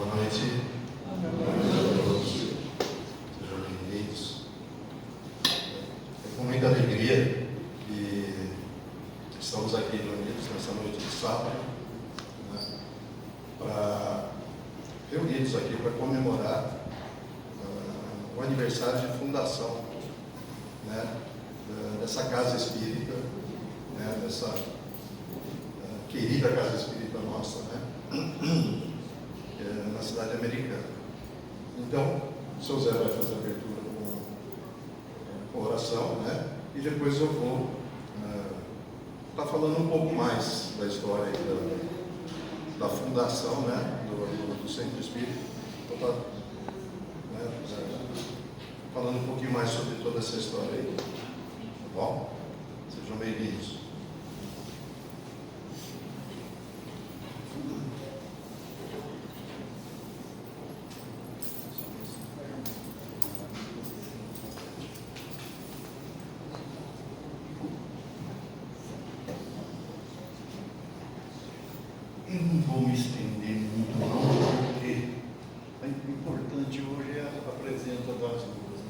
Boa noite. Boa noite a todos. Sejam bem-vindos. É com muita alegria que estamos aqui reunidos nessa noite de sábado, reunidos aqui para comemorar o aniversário de fundação, dessa casa espírita, dessa querida casa espírita nossa, na cidade americana. Então, o seu Zé vai fazer a abertura com oração, e depois eu vou estar falando um pouco mais da história aí da fundação, do Centro Espírita. Vou estar falando um pouquinho mais sobre toda essa história aí. Tá bom? Sejam bem-vindos. Eu não vou me estender muito não, porque o importante hoje é a presença das duas.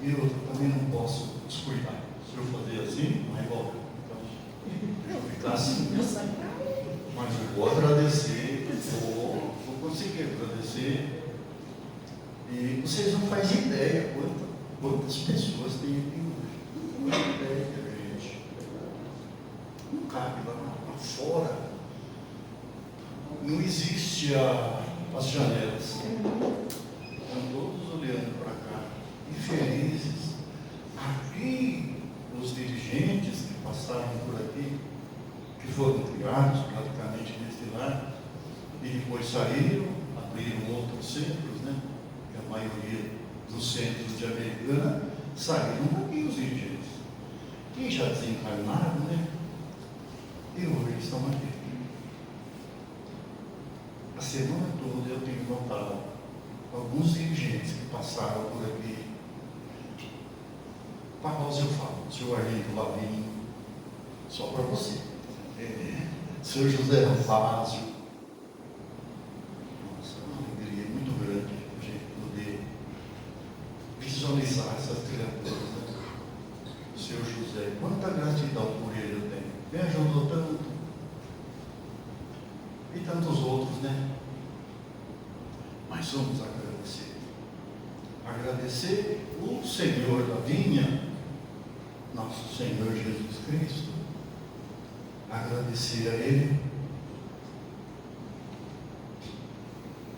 Eu também não posso descuidar. Se eu fazer assim, não é igual. Então, eu ficar assim. Mas eu vou agradecer, vou conseguir agradecer. E vocês não fazem ideia quantas pessoas tem aqui hoje. Não fazem ideia, gente. Não cabe lá fora. Não existe as janelas. Estão todos olhando para cá e felizes. Aqui, os dirigentes que passaram por aqui, que foram criados praticamente nesse lar, e depois saíram, abriram outros centros, que a maioria dos centros de Americana saíram daqui os dirigentes. Quem já desencarnaram, e hoje estão aqui. A semana toda eu tenho notado alguns dirigentes que passaram por aqui. Para nós eu falo, senhor Arlindo Lavinho, só para você. Senhor José Rafazio. Nossa, é uma alegria muito grande a gente poder visualizar essas criaturas. O senhor José, quanta gratidão por ele eu tenho. Me ajudou tanto. E tantos outros, Mas vamos agradecer. Agradecer o Senhor da vinha, nosso Senhor Jesus Cristo. Agradecer a Ele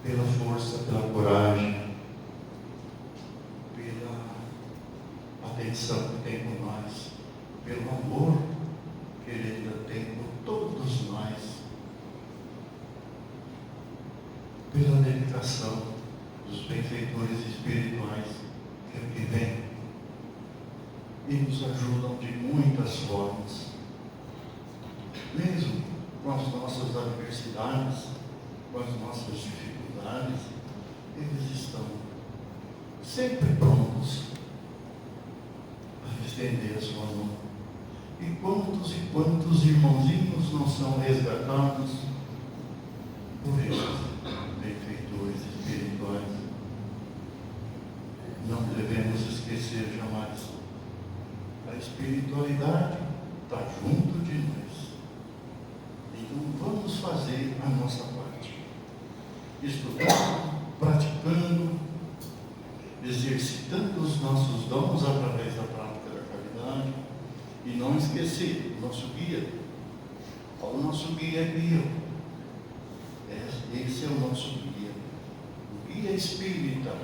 pela força, pela coragem, pela atenção que tem por nós, pelo amor que Ele ainda tem por todos nós, pela dedicação dos benfeitores espirituais que aqui vêm e nos ajudam de muitas formas, mesmo com as nossas adversidades, com as nossas dificuldades. Eles estão sempre prontos para estender a sua mão. E quantos irmãozinhos não são resgatados por esses benfeitores espirituais? Não devemos esquecer jamais. A espiritualidade está junto de nós. Então vamos fazer a nossa parte. Estudando, praticando, exercitando os nossos dons através da prática da caridade. E não esquecer o nosso guia. O nosso guia é guia. Esse é o nosso guia. O guia espírita.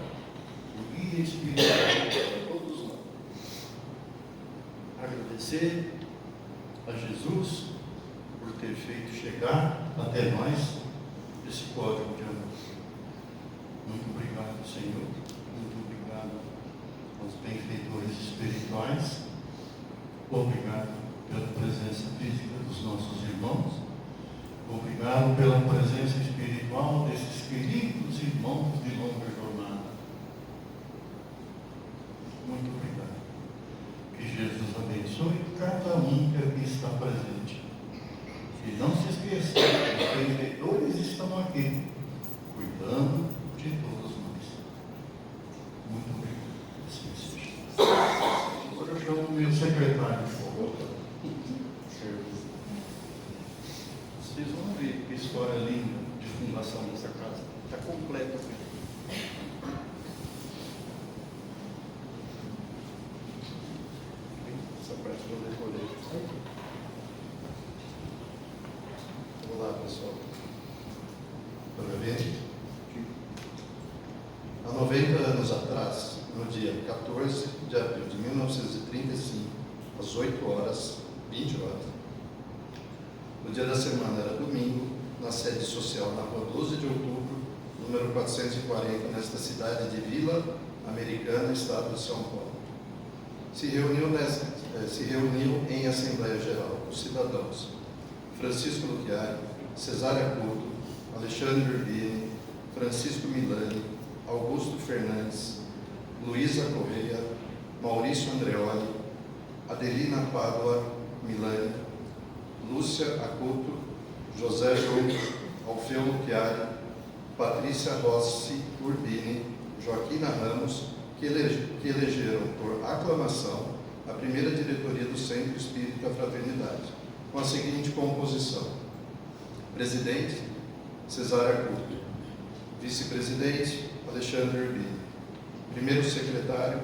O guia espiritual para todos nós. Agradecer a Jesus por ter feito chegar até nós esse código de amor. Muito obrigado, Senhor. Muito obrigado aos benfeitores espirituais. Obrigado pela presença física dos nossos irmãos. Obrigado pela presença espiritual desses queridos irmãos de longa jornada. Muito obrigado. Que Jesus abençoe cada um que aqui está presente. E não se esqueça, benfeitores estão aqui, cuidando de todos nós. Muito obrigado. Agora eu chamo o meu secretário, por favor. Vocês vão ver que história linda de fundação dessa casa. Está completa aqui. Essa parte eu decorei. Vamos lá, pessoal. Para ver? Há 90 anos atrás, no dia 14 de abril de 1935, às 8 horas, 20 horas, o dia da semana era domingo, na sede social na rua 12 de outubro, número 440, nesta cidade de Vila Americana, estado de São Paulo. Se reuniu em Assembleia Geral os cidadãos Francisco Luchiari, Cesária Couto, Alexandre Urbini, Francisco Milani, Augusto Fernandes, Luísa Correia, Maurício Andreoli, Adelina Pádua Milani, Lúcia Acuto, José João, Alfeu Luchiari, Patrícia Rossi Urbini, Joaquina Ramos, que elegeram por aclamação a primeira diretoria do Centro Espírita Fraternidade, com a seguinte composição: presidente, Cesária Couto; vice-presidente, Alexandre Urbini; primeiro secretário,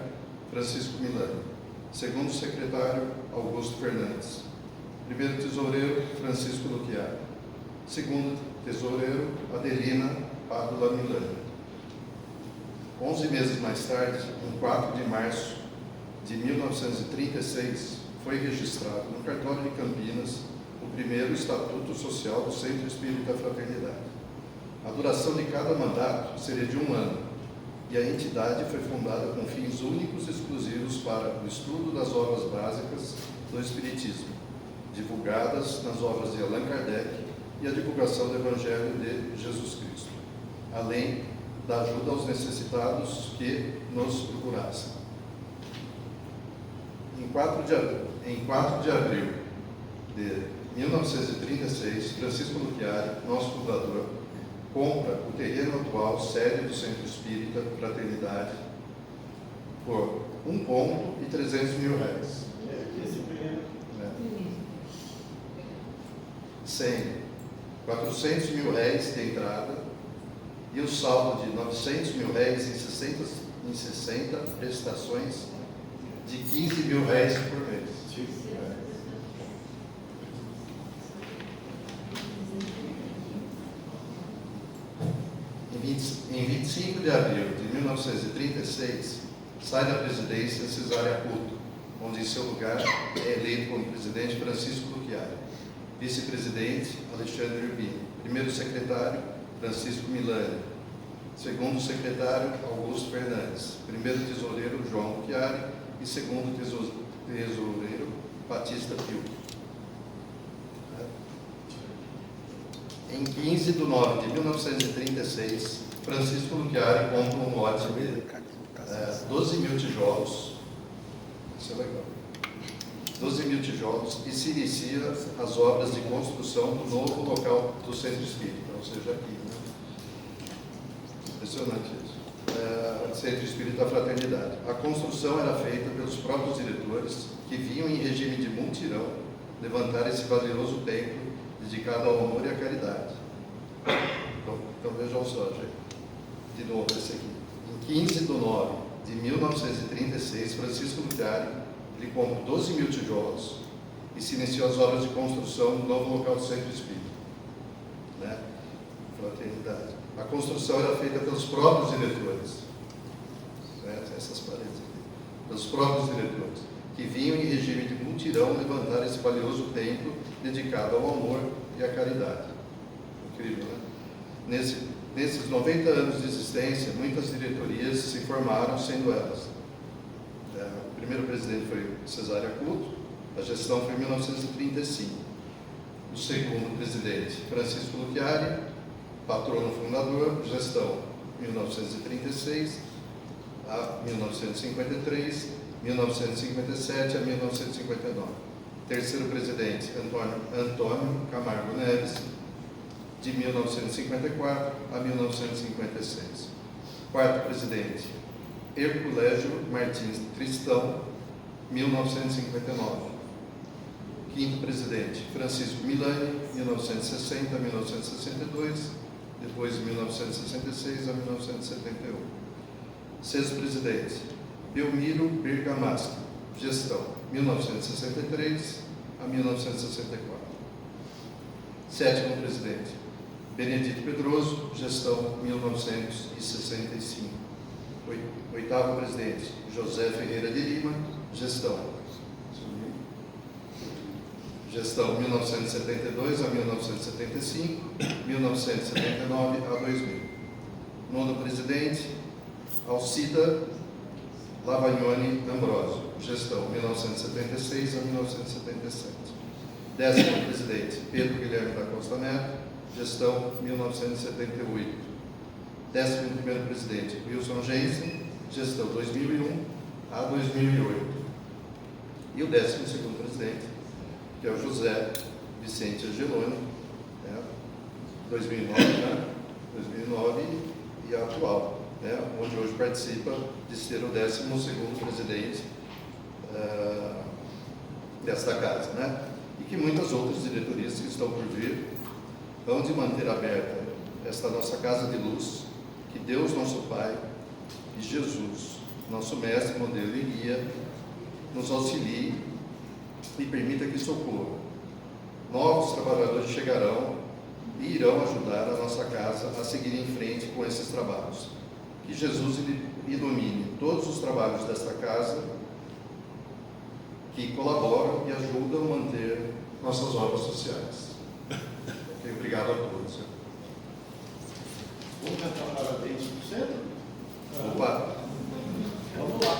Francisco Milani; segundo secretário, Augusto Fernandes; primeiro tesoureiro, Francisco Luchiari; segundo tesoureiro, Adelina Pádua Milani. 11 meses mais tarde, em 4 de março de 1936, foi registrado no cartório de Campinas o primeiro Estatuto Social do Centro Espírita Fraternidade. A duração de cada mandato seria de 1 ano, e a entidade foi fundada com fins únicos e exclusivos para o estudo das obras básicas do Espiritismo, divulgadas nas obras de Allan Kardec, e a divulgação do Evangelho de Jesus Cristo, além da ajuda aos necessitados que nos procurassem. Em 4 de abril de 1936, Francisco Luchiari, nosso fundador, compra o terreno atual, sede do Centro Espírita Fraternidade, por R$1.300.000. Sem R$400.000 de entrada e o saldo de R$900.000 em 60 prestações de R$15.000 por mês. Em 25 de abril de 1936, sai da presidência Cesária Couto, onde em seu lugar é eleito como presidente Francisco Luchiari, vice-presidente Alexandre Urbini, primeiro secretário Francisco Milani, segundo secretário Augusto Fernandes, primeiro tesoureiro João Luchiari e segundo tesoureiro Batista Pio. Em 15 de nove de 1936, Francisco Luchiari compra um lote de 12.000 tijolos, isso é legal, 12.000 tijolos, e se inicia as obras de construção do novo local do Centro Espírita, ou seja, aqui, né? Impressionante isso. Centro Espírita Fraternidade. A construção era feita pelos próprios diretores, que vinham em regime de mutirão levantar esse valioso templo dedicado ao amor e à caridade. Então vejam só, gente. De novo esse aqui. Em 15 de nove de 1936, Francisco Luchiari compra 12.000 tijolos e se iniciou as obras de construção do novo local do Centro Espírita, né? Fraternidade. A construção era feita pelos próprios diretores, né? Essas paredes aqui, pelos próprios diretores, que vinham em regime de mutirão levantar esse valioso templo dedicado ao amor e à caridade. Incrível, né? Nesses 90 anos de existência, muitas diretorias se formaram, sendo elas: o primeiro presidente foi Cesária Couto, a gestão foi em 1935. O segundo presidente, Francisco Luchiari, patrono fundador, gestão 1936 a 1953, 1957 a 1959. Terceiro presidente, Antônio Camargo Neves, de 1954 a 1956. Quarto presidente, Herculégio Martins Cristão, 1959. Quinto presidente, Francisco Milani, 1960 a 1962, depois de 1966 a 1971. Sexto presidente, Belmiro Bergamasco, gestão, 1963 a 1964. Sétimo presidente, Benedito Pedroso, gestão, 1965. Oitavo presidente, José Ferreira de Lima, gestão, 1972 a 1975, 1979 a 2000. Nono presidente, Alcida Lavagnoni Ambrosio, gestão 1976 a 1977. Décimo presidente, Pedro Guilherme da Costa Neto, gestão 1978. 11º presidente, Wilson Jensen, gestão 2001 a 2008. E o 12º presidente, que é o José Vicente Angeloni, 2009 e atual, onde hoje participa de ser o 12º presidente desta casa, e que muitas outras diretorias que estão por vir vão de manter aberta esta nossa casa de luz, que Deus, nosso Pai, e Jesus, nosso mestre, modelo e guia, nos auxilie e permita que socorra. Novos trabalhadores chegarão e irão ajudar a nossa casa a seguir em frente com esses trabalhos. Que Jesus ilumine todos os trabalhos desta casa que colaboram e ajudam a manter nossas obras sociais. Okay, obrigado a todos. Vamos cantar parabéns no centro? Opa! Vamos lá.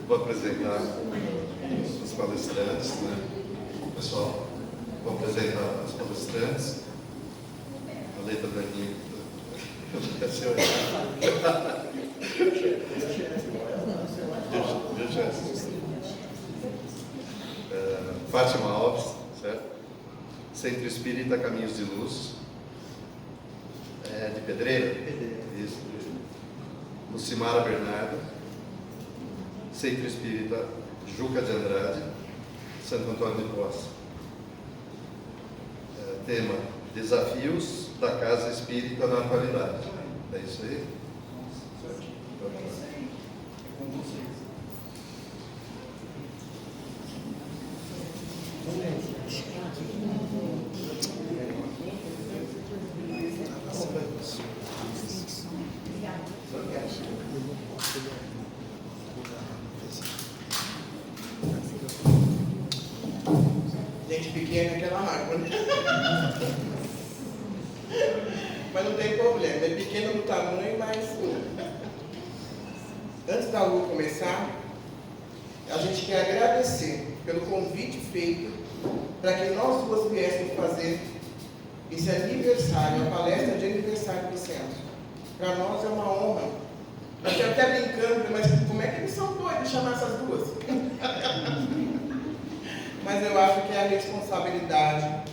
Vou apresentar os palestrantes, Pessoal, vou apresentar os palestrantes. A letra da minha. Fátima Alves, certo? Centro Espírita Caminhos de Luz. De Pedreira? Isso. Lucimara Bernardo. Centro Espírita Juca de Andrade, Santo Antônio de Poça. Tema: Desafios da Casa Espírita na Atualidade. É isso aí? Com vocês. Gente pequena é aquela água, né? Mas não tem problema, é pequeno no tamanho, mas antes da aula começar, a gente quer agradecer pelo convite feito para que nós duas viéssemos fazer esse aniversário, a palestra de aniversário do centro. Para nós é uma honra. Eu estou até brincando, mas como é que eles são doidos de chamar essas duas? Mas eu acho que é a responsabilidade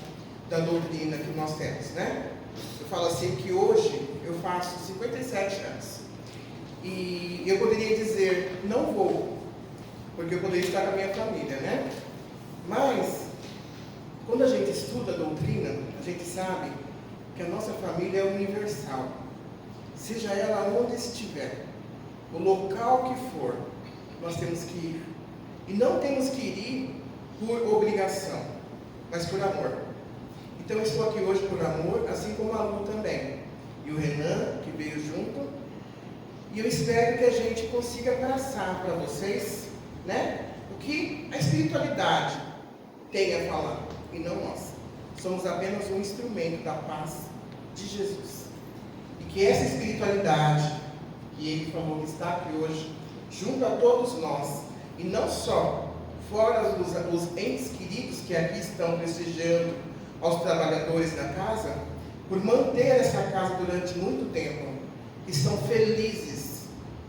da doutrina que nós temos, né? Eu falo assim que hoje eu faço 57 anos. E eu poderia dizer, não vou, porque eu poderia estar com a minha família, né? Mas, quando a gente estuda a doutrina, a gente sabe que a nossa família é universal. Seja ela onde estiver, o local que for, nós temos que ir. E não temos que ir por obrigação, mas por amor. Então eu estou aqui hoje por amor, assim como a Lu também. E o Renan, que veio junto. E eu espero que a gente consiga passar para vocês, né, o que a espiritualidade tem a falar, e não nós. Somos apenas um instrumento da paz de Jesus. E que essa espiritualidade, que ele falou que está aqui hoje, junto a todos nós, e não só fora os entes queridos que aqui estão prestigiando aos trabalhadores da casa, por manter essa casa durante muito tempo, estão felizes.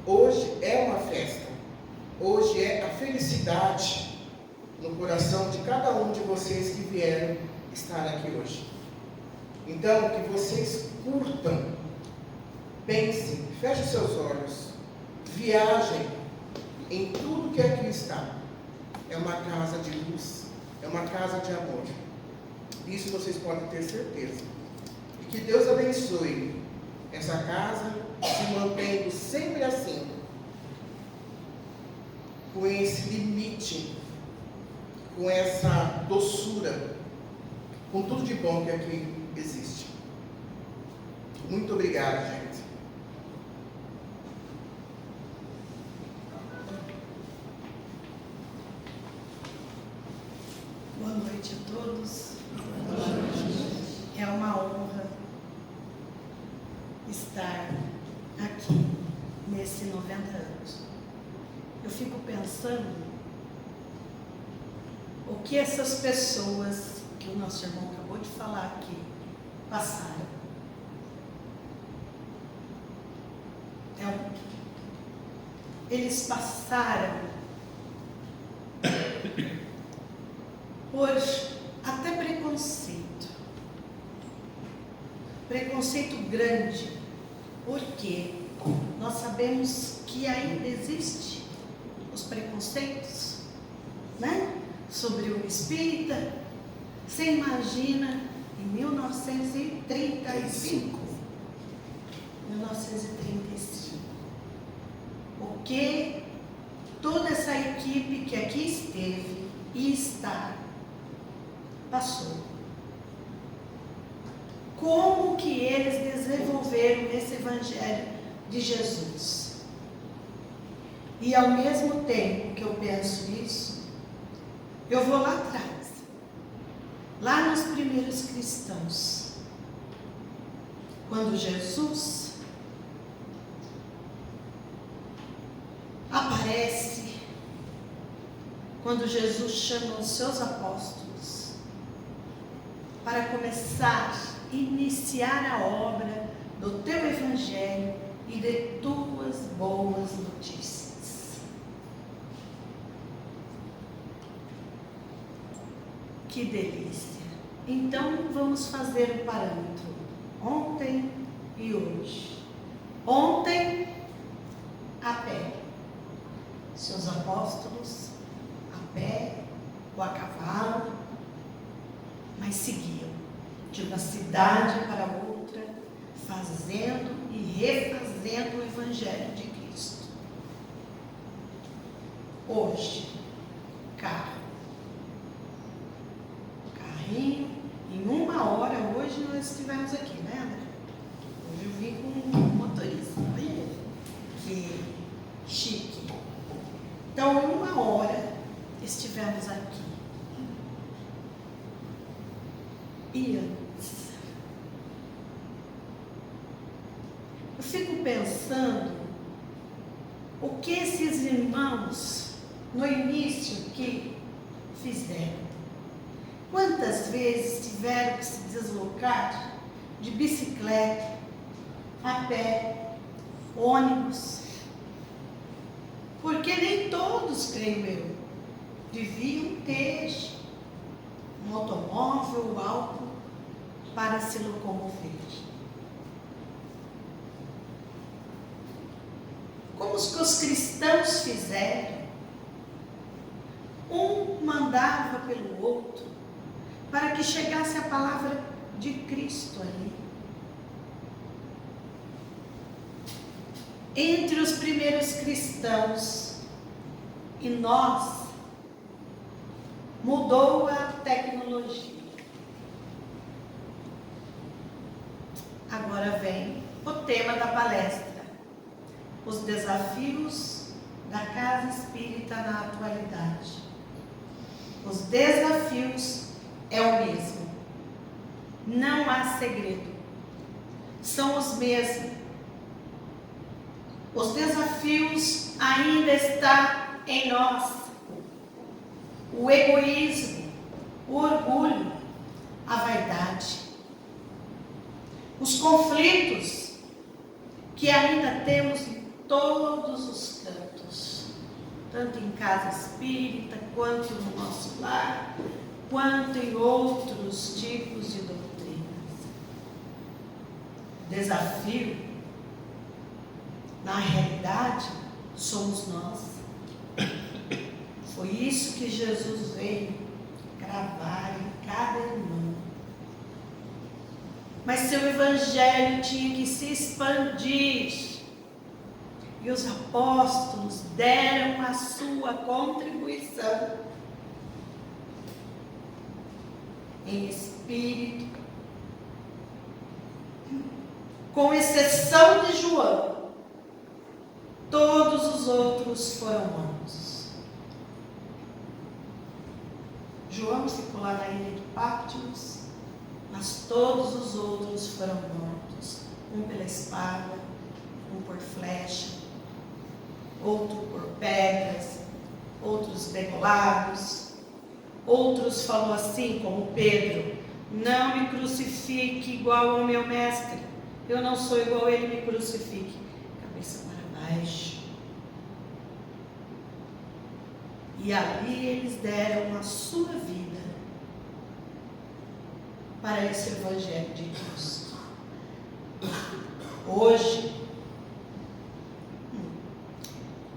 Hoje é uma festa, hoje é a felicidade no coração de cada um de vocês que vieram estar aqui hoje. Então, que vocês curtam, pensem, fechem seus olhos, viajem em tudo que aqui está. É uma casa de luz, é uma casa de amor. Isso vocês podem ter certeza. E que Deus abençoe essa casa, se mantendo sempre assim, com esse limite, com essa doçura, com tudo de bom que aqui existe. Muito obrigado, gente. Boa noite a todos. É uma honra estar aqui nesse 90 anos. Eu fico pensando o que essas pessoas que o nosso irmão acabou de falar aqui passaram. Eles passaram por até preconceito grande, porque nós sabemos que ainda existe os preconceitos, né? Sobre o espírita. Você imagina em 1935, o que toda essa equipe que aqui esteve e está passou. Como que eles desenvolveram esse evangelho de Jesus. E ao mesmo tempo que eu penso isso, eu vou lá atrás, lá nos primeiros cristãos, quando Jesus aparece, quando Jesus chama os seus apóstolos para começar, iniciar a obra do teu evangelho e de tuas boas notícias. Que delícia! Então vamos fazer o parâmetro ontem e hoje. Ontem, a pé, seus apóstolos, a pé ou a cavalo, mas seguiam de uma cidade para outra, fazendo e refazendo o Evangelho de Cristo. Hoje, carrinho, em 1 hora, hoje nós estivemos aqui, né, André? Hoje eu vim com um motorista, olha ele, que chique. Então, em 1 hora, estivemos aqui. E antes, eu fico pensando o que esses irmãos no início aqui fizeram. Quantas vezes tiveram que se deslocar de bicicleta, a pé, ônibus? Porque nem todos, creio eu, deviam ter um automóvel ou algo para se locomover. Como os que os cristãos fizeram, um mandava pelo outro para que chegasse a palavra de Cristo ali. Entre os primeiros cristãos e nós, 90 anos depois, mudou a tecnologia. Agora vem o tema da palestra: os desafios da casa espírita na atualidade. Os desafios é o mesmo. Não há segredo. São os mesmos. Os desafios ainda estão em nós. O egoísmo, o orgulho, a vaidade. Os conflitos que ainda temos em todos os cantos, tanto em casa espírita, quanto no nosso lar, quanto em outros tipos de doutrinas. Desafio, na realidade, somos nós. Foi isso que Jesus veio cravar em cada irmão. Mas seu evangelho tinha que se expandir. E os apóstolos deram a sua contribuição em espírito. Com exceção de João, todos os outros foram mortos. João ficou lá na ilha de Patmos, mas todos os outros foram mortos. Um pela espada, um por flecha, outro por pedras, outros degolados. Outros falou assim, como Pedro: não me crucifique igual ao meu mestre. Eu não sou igual a ele, me crucifique. Cabeça para baixo. E ali eles deram a sua vida para esse evangelho de Cristo. Hoje,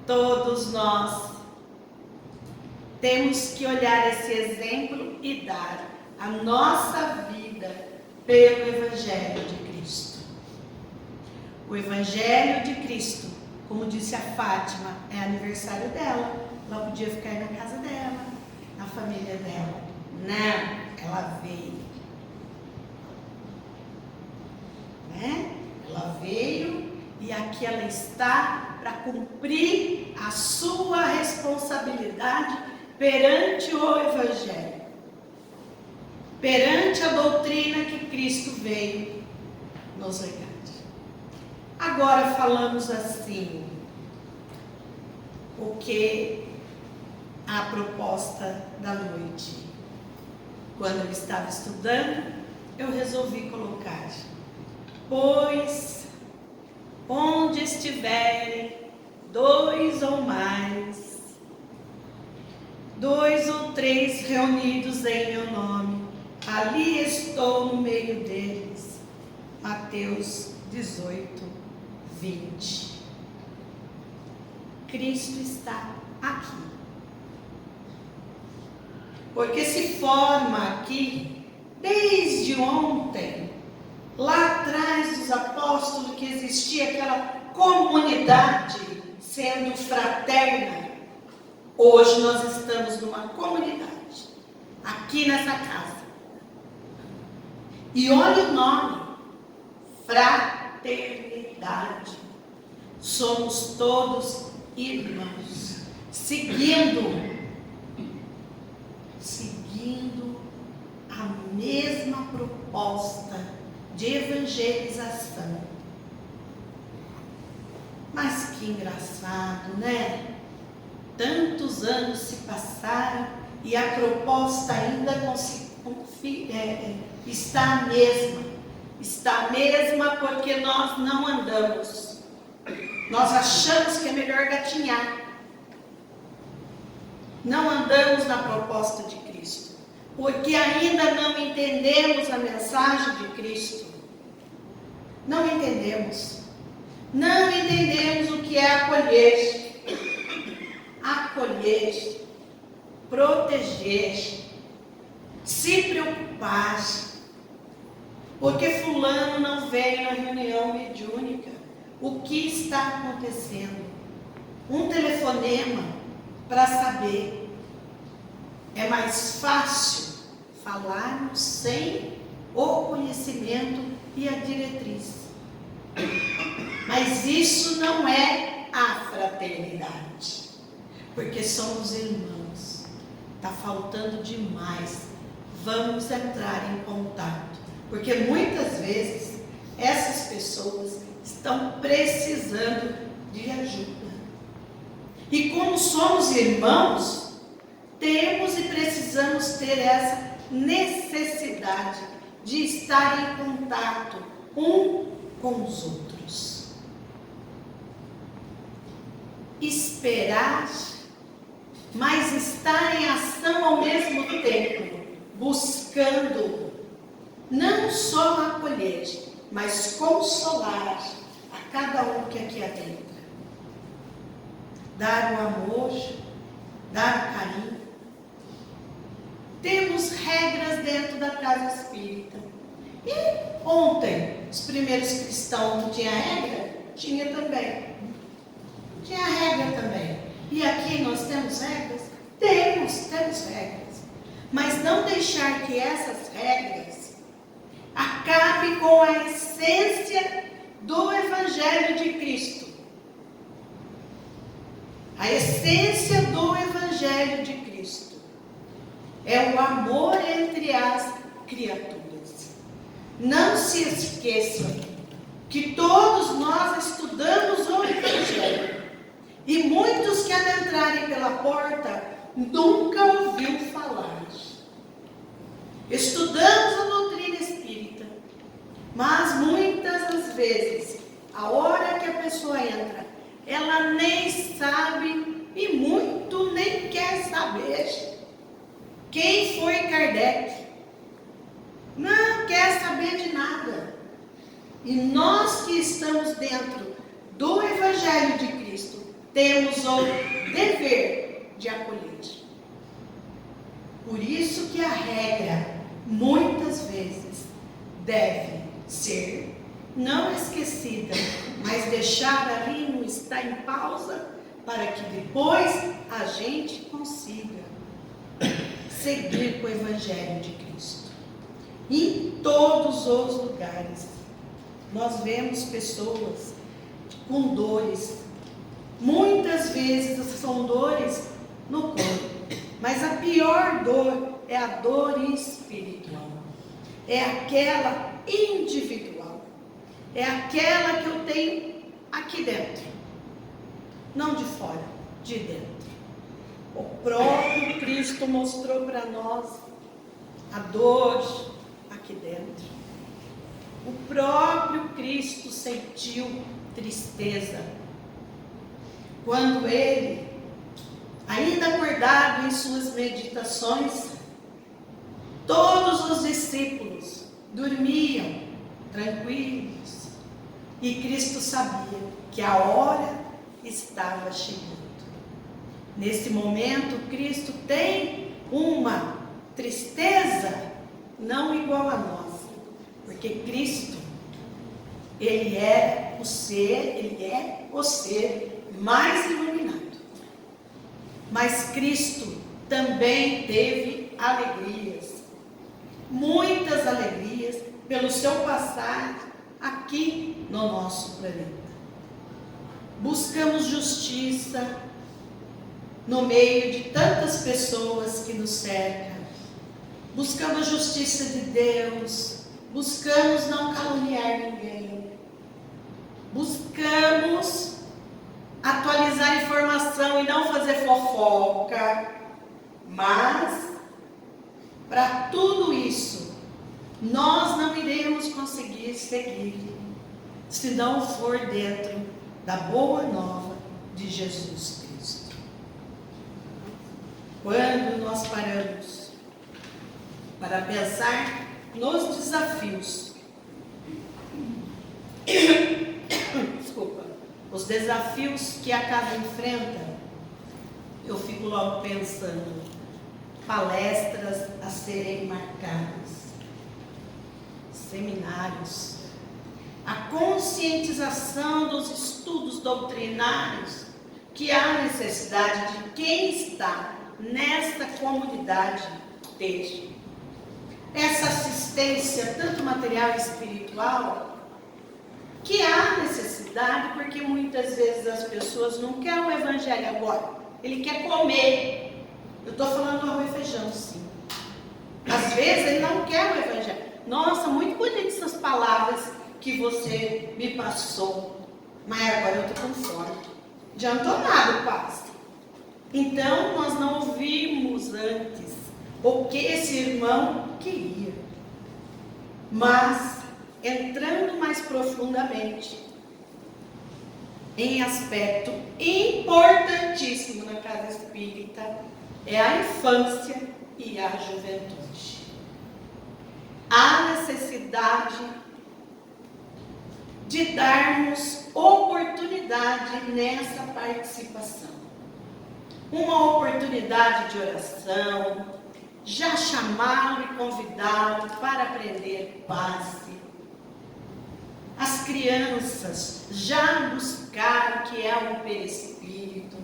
todos nós temos que olhar esse exemplo e dar a nossa vida pelo evangelho de Cristo. O evangelho de Cristo, como disse a Fátima, é aniversário dela. Ela podia ficar aí na casa dela, na família dela. Não, ela veio. Né? Ela veio e aqui ela está para cumprir a sua responsabilidade perante o evangelho, perante a doutrina que Cristo veio nos legar. Agora falamos assim, o que a proposta da noite. Quando eu estava estudando, eu resolvi colocar: pois onde estiverem dois ou mais, 2 ou 3 reunidos em meu nome, ali estou no meio deles. Mateus 18, 20. Cristo está aqui. Porque se forma aqui, desde ontem, lá atrás dos apóstolos, que existia aquela comunidade sendo fraterna. Hoje nós estamos numa comunidade, aqui nessa casa. E olha o nome: fraternidade. Somos todos irmãos, seguindo a mesma proposta de evangelização. Mas que engraçado, né? Tantos anos se passaram e a proposta ainda está a mesma. Está a mesma porque nós não andamos. Nós achamos que é melhor gatinhar. Não andamos na proposta de Cristo, porque ainda não entendemos a mensagem de Cristo. Não entendemos. Não entendemos o que é acolher. Acolher, proteger, se preocupar. Porque fulano não veio na reunião mediúnica. O que está acontecendo? Um telefonema para saber. é mais fácil falarmos sem o conhecimento e a diretriz. Mas isso não é a fraternidade, porque somos irmãos. Está faltando demais. Vamos entrar em contato, porque muitas vezes essas pessoas estão precisando de ajuda. E como somos irmãos, temos e precisamos ter essa necessidade de estar em contato um com os outros. Esperar, mas estar em ação ao mesmo tempo, buscando não só acolher, mas consolar a cada um que aqui adentra. Dar o amor, dar o carinho. Temos regras dentro da casa espírita. E ontem, os primeiros cristãos não tinham regra? Tinha também. Tinha regra também. E aqui nós temos regras? Temos regras. Mas não deixar que essas regras acabem com a essência do Evangelho de Cristo. A essência do Evangelho de Cristo é o amor entre as criaturas. Não se esqueçam que todos nós estudamos o Evangelho. E muitos que adentrarem pela porta nunca ouviu falar. Estudamos a doutrina espírita, mas muitas das vezes, a hora que a pessoa entra, ela nem sabe e muito nem quer saber quem foi Kardec. Não quer saber de nada. E nós que estamos dentro do Evangelho de Cristo, temos o dever de acolher. Por isso que a regra, muitas vezes, deve ser não esquecida, mas deixar ali no estar em pausa, para que depois a gente consiga seguir com o Evangelho de Cristo. Em todos os lugares, nós vemos pessoas com dores. Muitas vezes são dores no corpo, mas a pior dor é a dor espiritual. É aquela individual. É aquela que eu tenho aqui dentro. Não de fora, de dentro. O próprio Cristo mostrou para nós a dor aqui dentro. O próprio Cristo sentiu tristeza quando ele, ainda acordado em suas meditações, todos os discípulos dormiam tranquilos e Cristo sabia que a hora estava chegando. Nesse momento, Cristo tem uma tristeza não igual a nós, porque Cristo, ele é o ser mais iluminado. Mas Cristo também teve alegrias, muitas alegrias, pelo seu passar aqui no nosso planeta. Buscamos justiça no meio de tantas pessoas que nos cercam. Buscamos a justiça de Deus, buscamos não caluniar ninguém, buscamos atualizar a informação e não fazer fofoca, mas para tudo isso nós não iremos conseguir seguir se não for dentro da boa nova de Jesus Cristo. Quando nós paramos para pensar nos desafios, desculpa, os desafios que a casa enfrenta, eu fico logo pensando, palestras a serem marcadas, seminários, a conscientização dos estudos doutrinários, que há necessidade de quem está nesta comunidade ter essa assistência, tanto material e espiritual, que há necessidade, porque muitas vezes as pessoas não querem o evangelho agora, ele quer comer. Eu estou falando do arroz e feijão, sim. Às vezes ele não quer o evangelho. Nossa, muito bonitas essas palavras que você me passou, mas agora eu estou com fome. Adiantou nada, pastor. Então nós não ouvimos antes o que esse irmão queria. Mas, entrando mais profundamente em aspecto importantíssimo na casa espírita, é a infância e a juventude. Há necessidade de darmos oportunidade nessa participação. Uma oportunidade de oração, já chamá-lo e convidá-lo para aprender passe. As crianças já buscaram o que é o perispírito,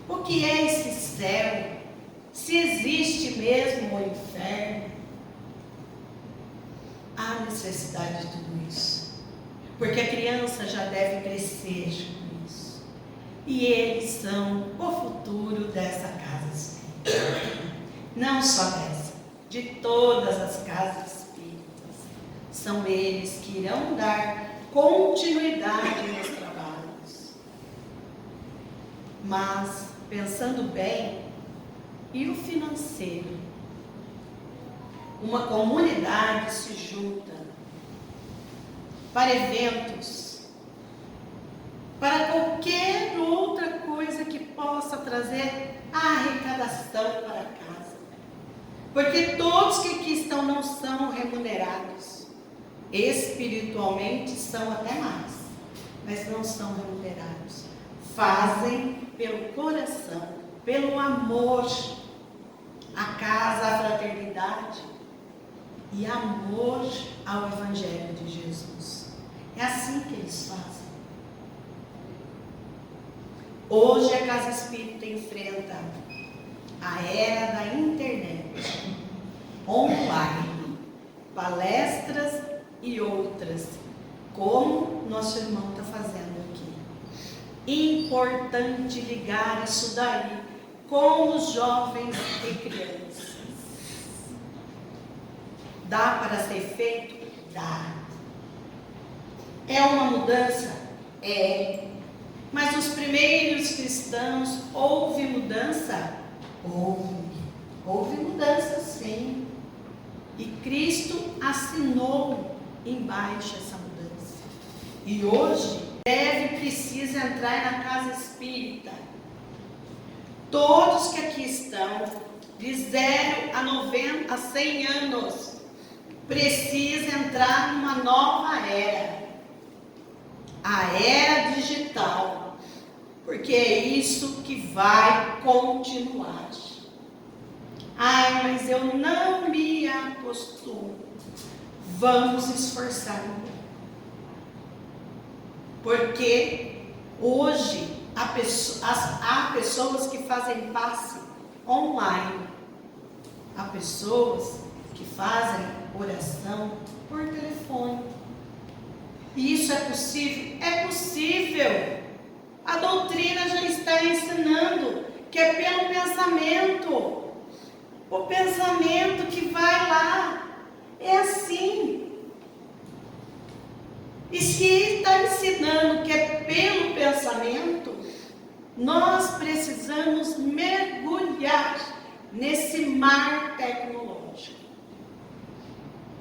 o que é esse céu, se existe mesmo o inferno. Há necessidade de tudo isso, porque a criança já deve crescer com isso, e eles são o futuro dessa casa espírita. Não só dessa, de todas as casas espíritas. São eles que irão dar continuidade nos trabalhos. Mas, pensando bem, e o financeiro? Uma comunidade se junta para eventos, para qualquer outra coisa que possa trazer a arrecadação para casa. Porque todos que aqui estão não são remunerados. Espiritualmente são até mais, mas não são remunerados. Fazem pelo coração, pelo amor à casa, à fraternidade e amor ao Evangelho de Jesus. É assim que eles fazem. Hoje a Casa Espírita enfrenta a era da internet, online, palestras e outras, como nosso irmão está fazendo aqui. Importante ligar isso daí com os jovens e crianças. Dá para ser feito? Dá. É uma mudança? É. Mas os primeiros cristãos, houve mudança? Houve mudança, sim. E Cristo assinou embaixo essa mudança. E hoje precisa entrar na casa espírita. Todos que aqui estão, de 0 a 100 anos, precisam entrar numa nova era. A era digital. Porque é isso que vai continuar. Ai, mas eu não me acostumo. Vamos esforçar. Porque hoje há pessoas que fazem passe online. Há pessoas que fazem oração por telefone. E isso é possível? É possível. A doutrina já está ensinando que é pelo pensamento. O pensamento que vai lá. É assim. E se está ensinando que é pelo pensamento, nós precisamos mergulhar nesse mar tecnológico.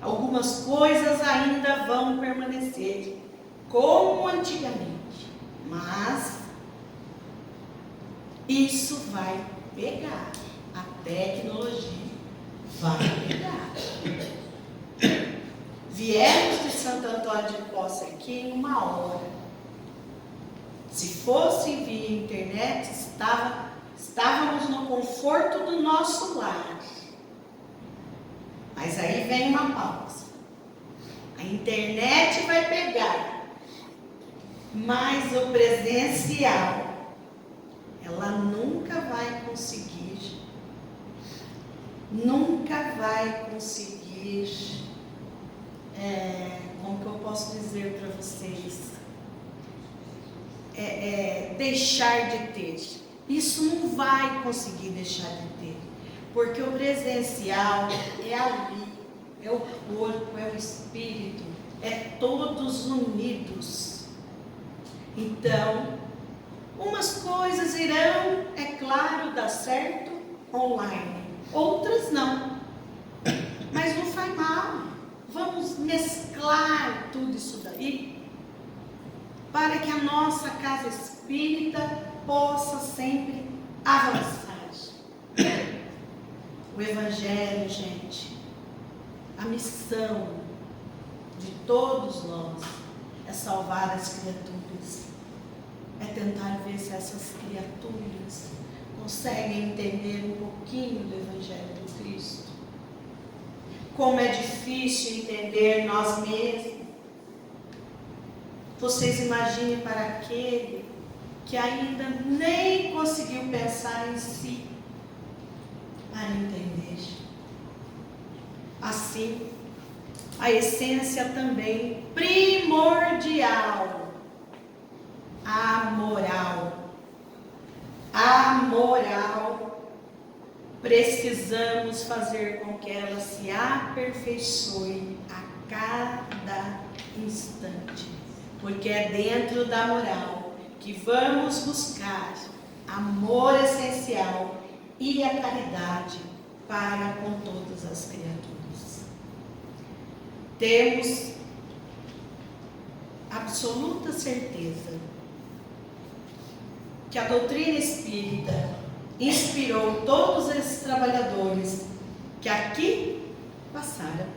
Algumas coisas ainda vão permanecer como antigamente, mas isso vai pegar. A tecnologia vai pegar. Viemos de Santo Antônio de Posse aqui em 1 hora. Se fosse via internet, estávamos no conforto do nosso lar. Mas aí vem uma pausa. A internet vai pegar, mas o presencial, ela nunca vai conseguir nunca vai conseguir, como que eu posso dizer para vocês, deixar de ter. Isso não vai conseguir deixar de ter, porque o presencial é ali, é o corpo, é o espírito, é todos unidos. Então, umas coisas irão, é claro, dar certo online, outras não. Mas não faz mal. Vamos mesclar tudo isso daí para que a nossa casa espírita possa sempre avançar. O Evangelho, gente, a missão de todos nós é salvar as criaturas. É tentar ver se essas criaturas conseguem entender um pouquinho do Evangelho de Cristo. Como é difícil entender nós mesmos. Vocês imaginem para aquele que ainda nem conseguiu pensar em si para entender. Assim, a essência também primordial, a moral. A moral, precisamos fazer com que ela se aperfeiçoe a cada instante, porque é dentro da moral que vamos buscar amor essencial e a caridade para com todas as criaturas. Temos absoluta certeza que a doutrina espírita inspirou todos esses trabalhadores que aqui passaram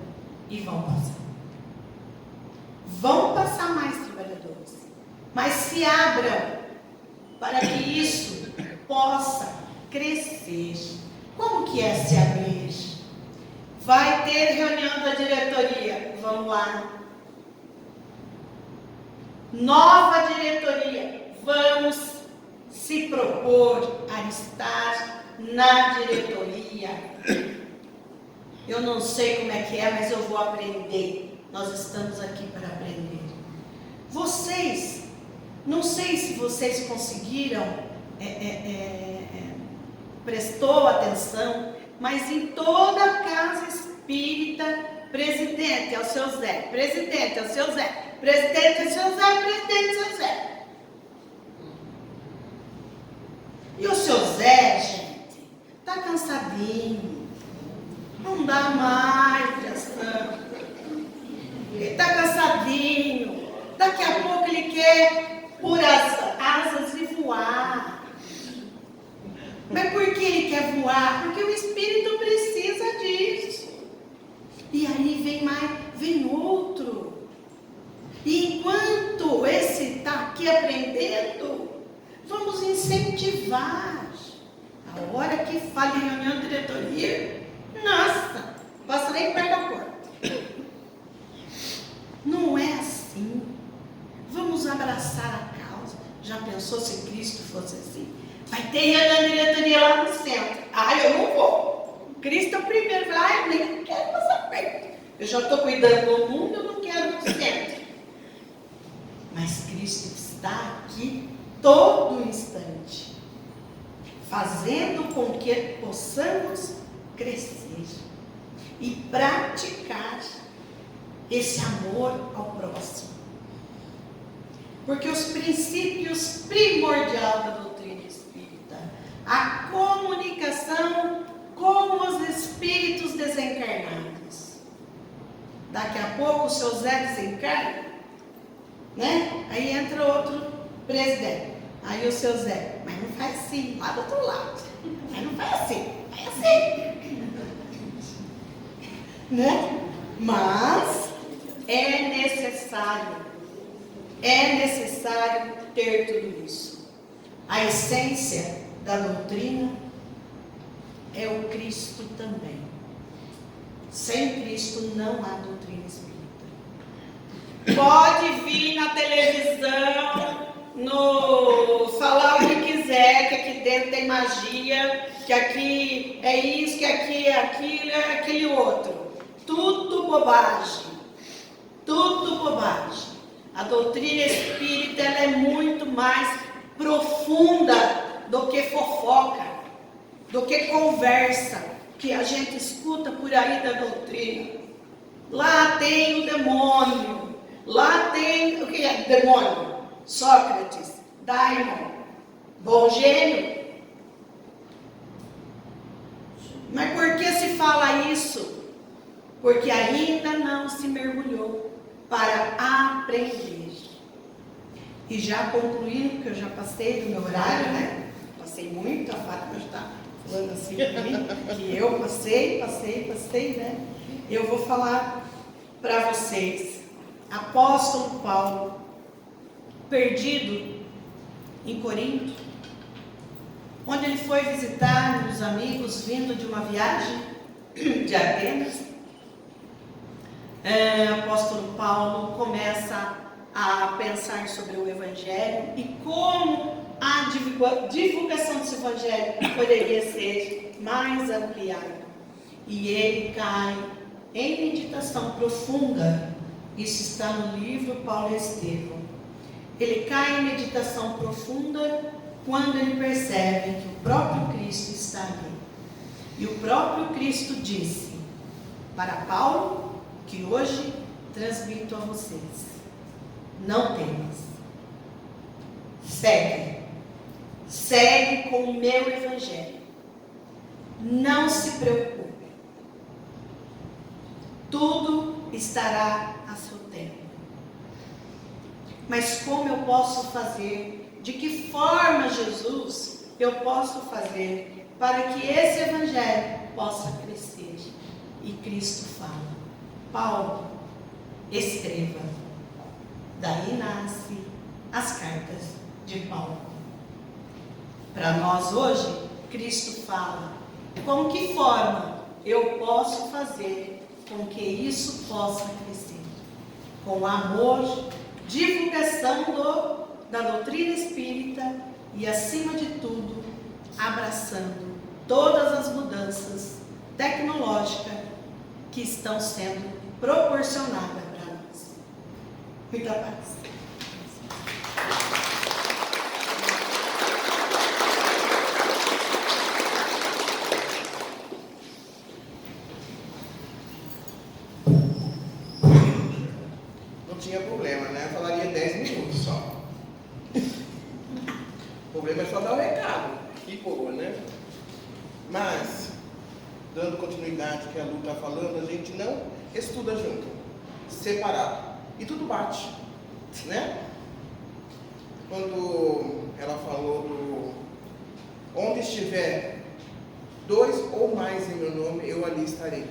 e vão passar. Vão passar mais trabalhadores, mas se abram para que isso possa crescer. Como que é se abrir? Vai ter reunião da diretoria, vamos lá. Nova diretoria, vamos se propor a estar na diretoria. Eu não sei como é que é, mas eu vou aprender. Nós estamos aqui para aprender. Vocês, não sei se vocês conseguiram, prestou atenção, mas em toda a casa espírita, presidente é o seu Zé, presidente é o seu Zé, presidente é o seu Zé, presidente é o seu Zé. E o seu Zé, gente, está cansadinho, não dá mais pressão, ele está cansadinho, daqui a pouco ele quer pôr as asas e voar. Mas por que ele quer voar? Porque o espírito precisa disso. E aí vem outro. E enquanto esse está aqui aprendendo, vamos incentivar. A hora que fala em reunião de diretoria, nossa, passa nem perto da porta. Não é assim. Vamos abraçar a causa. Já pensou se Cristo fosse assim? Vai ter reunião de diretoria lá no centro. Eu não vou. Cristo é o primeiro. Eu nem quero passar perto. Eu já estou cuidando do mundo, eu não quero no centro. Mas Cristo está aqui todo instante, fazendo com que possamos crescer e praticar esse amor ao próximo. Porque os princípios primordiais da doutrina espírita, a comunicação com os espíritos desencarnados. Daqui a pouco o seu Zé desencarna, né? Aí entra outro presidente. Aí o seu Zé, mas não faz assim, lá do outro lado. Mas não faz assim, faz assim. Né? Mas é necessário ter tudo isso. A essência da doutrina é o Cristo também. Sem Cristo não há doutrina espírita. Pode vir na televisão, falar o que quiser, que aqui dentro tem magia, que aqui é isso, que aqui é aquilo, é aquele outro. Tudo bobagem. Tudo bobagem. A doutrina espírita ela é muito mais profunda do que fofoca, do que conversa que a gente escuta por aí da doutrina. Lá tem o demônio, lá tem o que é demônio? Sócrates, Daimon, bom gênio. Mas por que se fala isso? Porque ainda não se mergulhou para aprender. E já concluindo, porque eu já passei do meu horário, né? Passei muito, a Fátima está falando assim comigo, que eu passei, né? Eu vou falar para vocês. Apóstolo Paulo, perdido em Corinto, onde ele foi visitar uns amigos vindo de uma viagem de Atenas. Apóstolo Paulo começa a pensar sobre o Evangelho e como a divulgação desse Evangelho poderia ser mais ampliada. E ele cai em meditação profunda. Isso está no livro Paulo e Estevão. Ele cai em meditação profunda quando ele percebe que o próprio Cristo está ali. E o próprio Cristo disse para Paulo, que hoje transmito a vocês: não temas, segue com o meu Evangelho, não se preocupe, tudo estará a seu tempo. Mas como eu posso fazer? De que forma, Jesus, eu posso fazer para que esse Evangelho possa crescer? E Cristo fala: Paulo, escreva. Daí nasce as cartas de Paulo. Para nós hoje, Cristo fala: com que forma eu posso fazer com que isso possa crescer? Com amor, divulgação da doutrina espírita e, acima de tudo, abraçando todas as mudanças tecnológicas que estão sendo proporcionadas para nós. Muita paz. Não tinha problema, né? Eu falaria 10 minutos só. O problema é só dar o recado. Que boa, né? Mas, dando continuidade ao que a Lu está falando, a gente não estuda junto, separado. E tudo bate, né? Quando ela falou do onde estiver 2 ou mais em meu nome, eu ali estarei.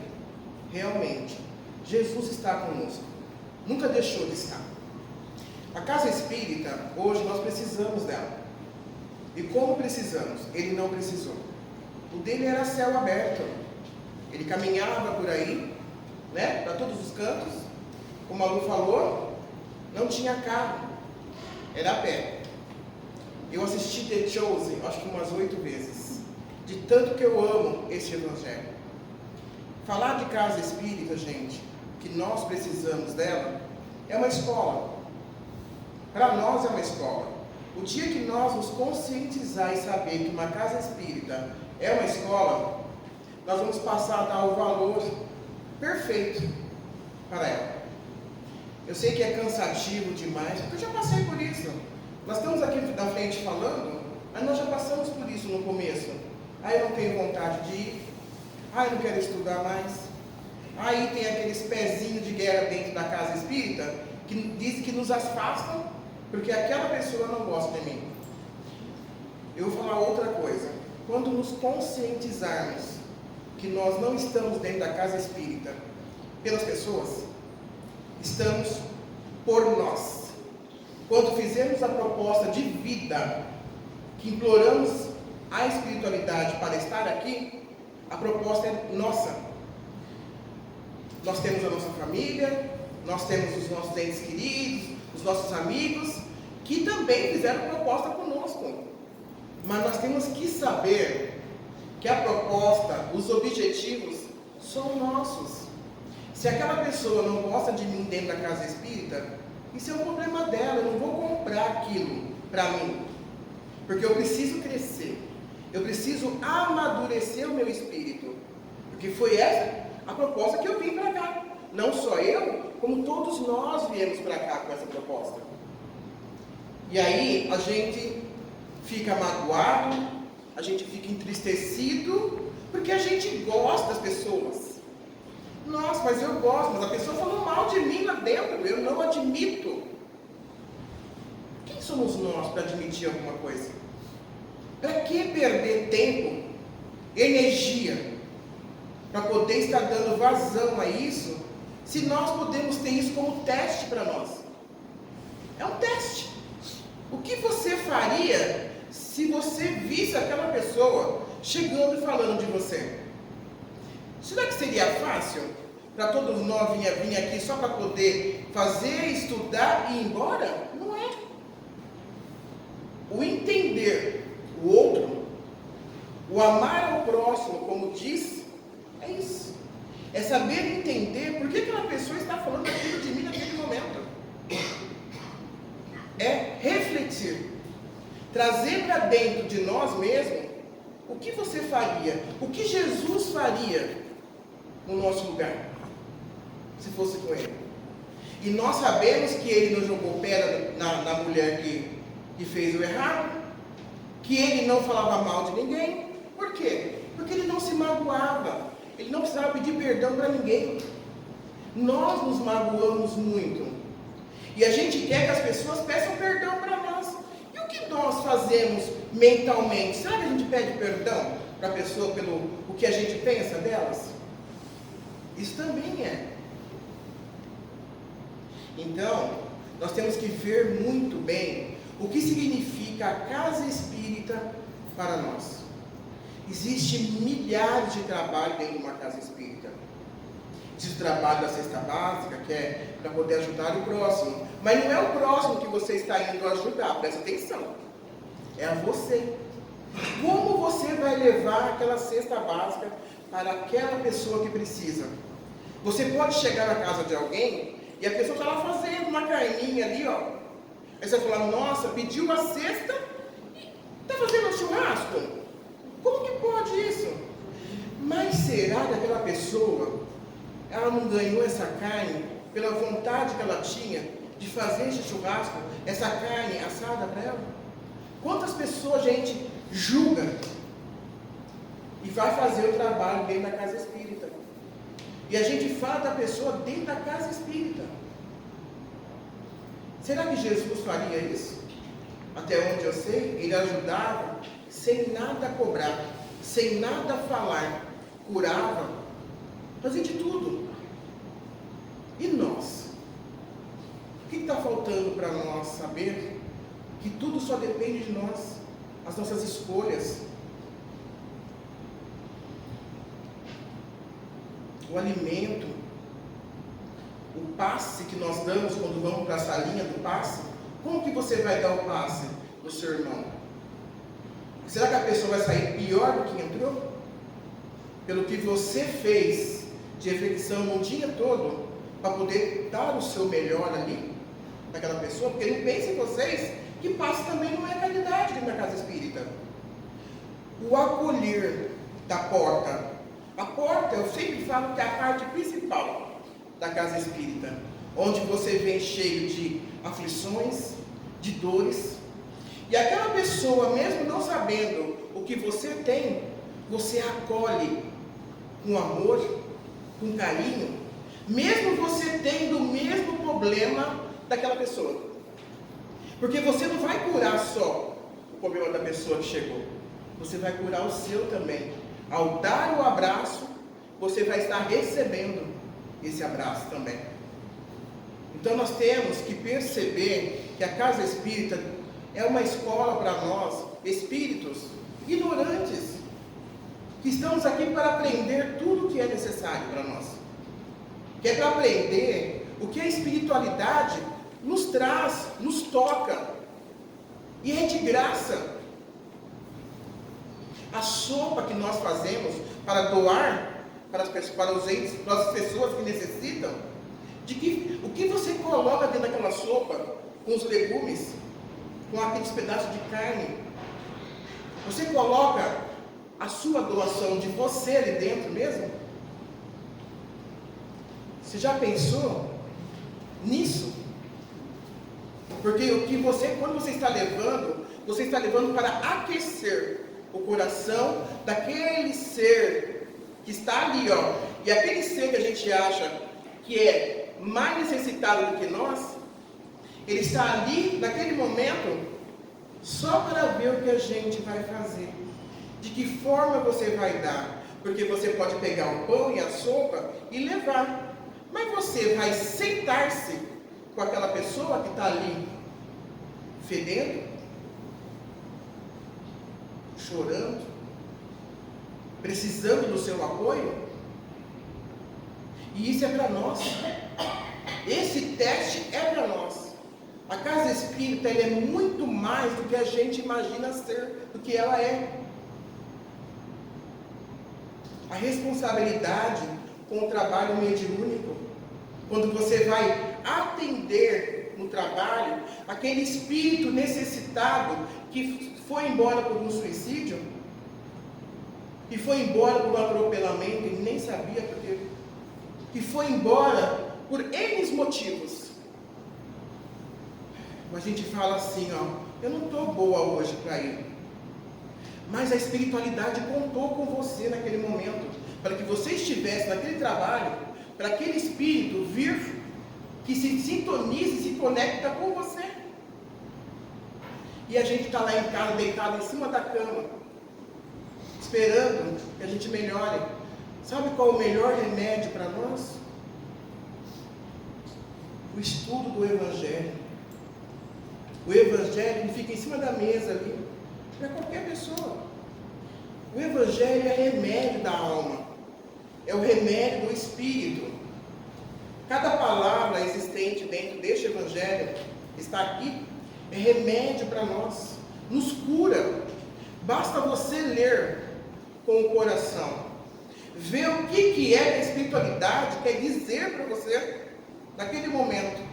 Realmente, Jesus está conosco. Nunca deixou de estar. A casa espírita, hoje nós precisamos dela. E como precisamos? Ele não precisou. O dele era céu aberto. Ele caminhava por aí, né, para todos os cantos. Como a Lu falou, não tinha carro, era a pé. Eu assisti The Chosen, acho que umas 8 vezes, de tanto que eu amo esse Evangelho. Falar de casa espírita, gente, que nós precisamos dela, é uma escola. Para nós é uma escola. O dia que nós nos conscientizar e saber que uma casa espírita é uma escola, nós vamos passar a dar o valor perfeito para ela. Eu sei que é cansativo demais, porque eu já passei por isso. Nós estamos aqui na frente falando, mas nós já passamos por isso no começo. Aí eu não tenho vontade de ir, aí eu não quero estudar mais. Aí tem aqueles pezinhos de guerra dentro da casa espírita, que dizem que nos afastam, porque aquela pessoa não gosta de mim. Eu vou falar outra coisa. Quando nos conscientizarmos que nós não estamos dentro da casa espírita pelas pessoas, estamos por nós. Quando fizermos a proposta de vida, que imploramos a espiritualidade para estar aqui, a proposta é nossa. Nós temos a nossa família, nós temos os nossos entes queridos, os nossos amigos, que também fizeram proposta conosco. Mas nós temos que saber que a proposta, os objetivos são nossos. Se aquela pessoa não gosta de mim dentro da casa espírita, isso é um problema dela, eu não vou comprar aquilo para mim. Porque eu preciso crescer, eu preciso amadurecer o meu espírito. Porque foi essa a proposta que eu vim para cá. Não só eu, como todos nós viemos para cá com essa proposta. E aí a gente fica magoado, a gente fica entristecido, porque a gente gosta das pessoas. Nossa, mas eu gosto, mas a pessoa falou mal de mim lá dentro, eu não admito. Quem somos nós para admitir alguma coisa? Para que perder tempo, energia, para poder estar dando vazão a isso, se nós podemos ter isso como teste para nós? É um teste. O que você faria se você visse aquela pessoa chegando e falando de você? Será que seria fácil para todos nós vir aqui só para poder fazer, estudar e ir embora? Não é. O entender o outro, o amar ao próximo, como diz, é isso. É saber entender por que aquela pessoa está falando aquilo de mim naquele momento. É refletir, trazer para dentro de nós mesmos o que você faria, o que Jesus faria no nosso lugar, se fosse com ele. E nós sabemos que ele não jogou pedra na mulher que fez o errado, que ele não falava mal de ninguém. Por quê? Porque ele não se magoava, ele não precisava pedir perdão para ninguém. Nós nos magoamos muito. E a gente quer que as pessoas peçam perdão para nós. E o que nós fazemos mentalmente? Será que a gente pede perdão para a pessoa pelo o que a gente pensa delas? Isso também é. Então, nós temos que ver muito bem o que significa a casa espírita para nós. Existem milhares de trabalhos dentro de uma casa espírita. Existe o trabalho da cesta básica, que é para poder ajudar o próximo. Mas não é o próximo que você está indo ajudar, presta atenção. É a você. Como você vai levar aquela cesta básica para aquela pessoa que precisa? Você pode chegar na casa de alguém e a pessoa está lá fazendo uma carninha ali, ó. Aí você vai falar, nossa, pediu a cesta e está fazendo um churrasco? Como que pode isso? Mas será que aquela pessoa, ela não ganhou essa carne pela vontade que ela tinha de fazer esse churrasco, essa carne assada para ela? Quantas pessoas a gente julga e vai fazer o trabalho dentro da casa espírita? E a gente fala da pessoa dentro da casa espírita. Será que Jesus faria isso? Até onde eu sei, ele ajudava sem nada cobrar, sem nada falar, curava, fazia de tudo. E nós? O que está faltando para nós saber? Que tudo só depende de nós, as nossas escolhas. O alimento, o passe que nós damos quando vamos para a salinha do passe. Como que você vai dar o passe do seu irmão? Será que a pessoa vai sair pior do que entrou? Pelo que você fez de reflexão no dia todo, para poder dar o seu melhor ali, naquela pessoa, porque não pensem vocês que passe também não é caridade dentro da casa espírita. O acolher da porta. A porta, eu sempre falo que é a parte principal da casa espírita, onde você vem cheio de aflições, de dores, e aquela pessoa, mesmo não sabendo o que você tem, você acolhe com amor, com carinho, mesmo você tendo o mesmo problema daquela pessoa. Porque você não vai curar só o problema da pessoa que chegou, você vai curar o seu também. Ao dar o abraço, você vai estar recebendo esse abraço também. Então nós temos que perceber que a casa espírita é uma escola para nós, espíritos ignorantes, que estamos aqui para aprender tudo o que é necessário para nós. Que é para aprender o que a espiritualidade nos traz, nos toca, e é de graça. a sopa que nós fazemos para doar para as pessoas que necessitam, o que você coloca dentro daquela sopa, com os legumes, com aqueles pedaços de carne. Você coloca a sua doação de você ali dentro mesmo? Você já pensou nisso? Porque o que quando você está levando para aquecer o coração daquele ser que está ali, ó. E aquele ser que a gente acha que é mais necessitado do que nós, ele está ali, naquele momento, só para ver o que a gente vai fazer. De que forma você vai dar. Porque você pode pegar o pão e a sopa e levar. Mas você vai sentar-se com aquela pessoa que está ali, fedendo, chorando, precisando do seu apoio? E isso é para nós. Esse teste é para nós. A casa espírita ela é muito mais do que a gente imagina ser, do que ela é. A responsabilidade com o trabalho mediúnico, quando você vai atender no trabalho aquele espírito necessitado que foi embora por um suicídio, que foi embora por um atropelamento e nem sabia porque, que foi embora por N motivos. A gente fala assim, ó, eu não estou boa hoje para ir. Mas a espiritualidade contou com você naquele momento, para que você estivesse naquele trabalho, para aquele espírito vir, que se sintonize, se conecta com você. E a gente está lá em casa, deitado em cima da cama, esperando que a gente melhore. Sabe qual é o melhor remédio para nós? O estudo do Evangelho. O Evangelho fica em cima da mesa ali, para qualquer pessoa. O Evangelho é remédio da alma, é o remédio do Espírito. Cada palavra existente dentro deste Evangelho, está aqui, é remédio para nós, nos cura. Basta você ler com o coração, ver o que é que a espiritualidade quer dizer para você naquele momento.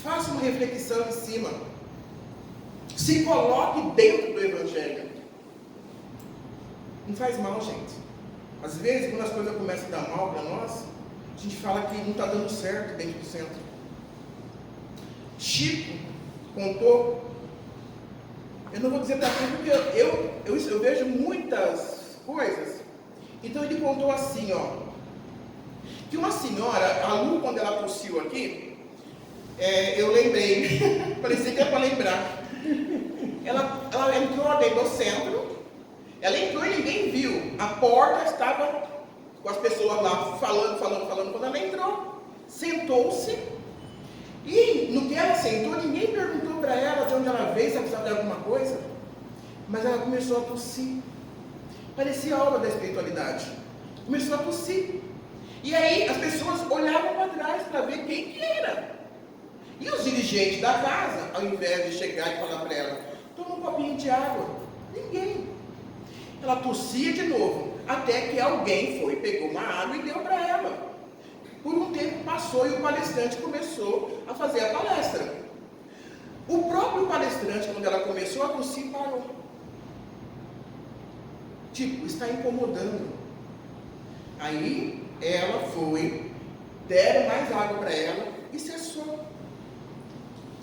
Faça uma reflexão em cima. Se coloque dentro do Evangelho. Não faz mal, gente. Às vezes, quando as coisas começam a dar mal para nós, a gente fala que não está dando certo dentro do centro. Chico contou, eu não vou dizer para quem, porque eu vejo muitas coisas. Então ele contou assim, ó, que uma senhora, a Lu, quando ela tossiu aqui, eu lembrei, parecia que era para lembrar. Ela entrou dentro do centro, ela entrou e ninguém viu. A porta estava com as pessoas lá falando. Quando ela entrou, sentou-se. E no que ela sentou, ninguém perguntou para ela de onde ela veio, se ela precisava de alguma coisa. Mas ela começou a tossir. Parecia a aula da espiritualidade. Começou a tossir. E aí as pessoas olhavam para trás para ver quem que era. E os dirigentes da casa, ao invés de chegar e falar para ela, toma um copinho de água. Ninguém. Ela tossia de novo, até que alguém foi, pegou uma água e deu para ela. Por um tempo passou e o palestrante começou a fazer a palestra. O próprio palestrante, quando ela começou a tossir, parou. Tipo, está incomodando. Aí ela foi, deram mais água para ela e cessou.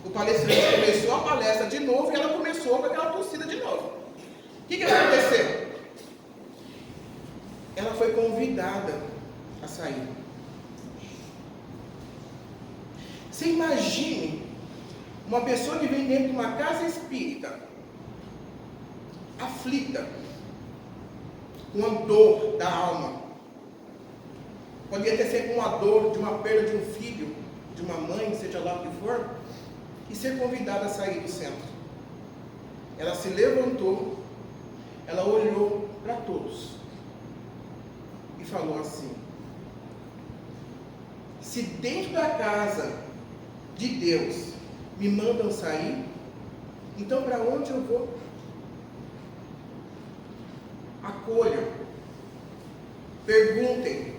O palestrante começou a palestra de novo e ela começou com aquela tossida de novo. O que aconteceu? Ela foi convidada a sair. Você imagine uma pessoa que vem dentro de uma casa espírita, aflita, com a dor da alma. Poderia ter sido com a dor de uma perda de um filho, de uma mãe, seja lá o que for, e ser convidada a sair do centro. Ela se levantou, ela olhou para todos e falou assim: se dentro da casa de Deus me mandam sair, então para onde eu vou? acolham, perguntem.